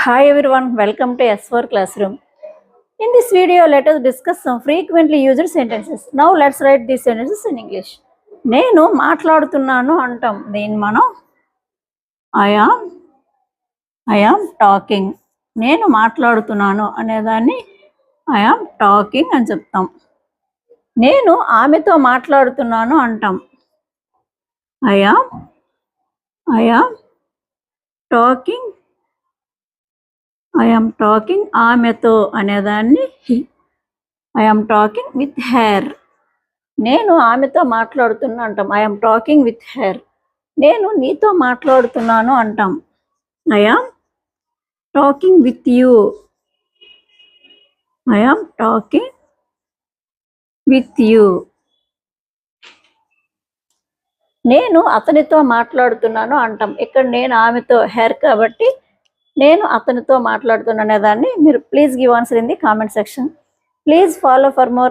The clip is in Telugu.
Hi everyone, welcome to S4 Classroom. In this video, let us discuss some frequently used sentences. Now let's write these sentences in English. నేను మాట్లాడుతున్నాను అంటాం. దీన్ని మనం I am talking. నేను మాట్లాడుతున్నాను అనేదాన్ని I am talking అని చెప్తాం. నేను ఆమెతో మాట్లాడుతున్నాను అంటాం. I am talking. I am talking ఆమెతో అనేదాన్ని I am talking with her. నేను ఆమెతో మాట్లాడుతున్నా అంటాం. I am talking with her. నేను నీతో మాట్లాడుతున్నాను అంటాం. I am talking with you. I am talking with you. నేను అతనితో మాట్లాడుతున్నాను అంటాం. ఇక్కడ నేను ఆమెతో హెర్ కాబట్టి నేను అతనితో మాట్లాడుతున్నాను అనేదాన్ని మీరు please give answer in the comment section. Please follow for more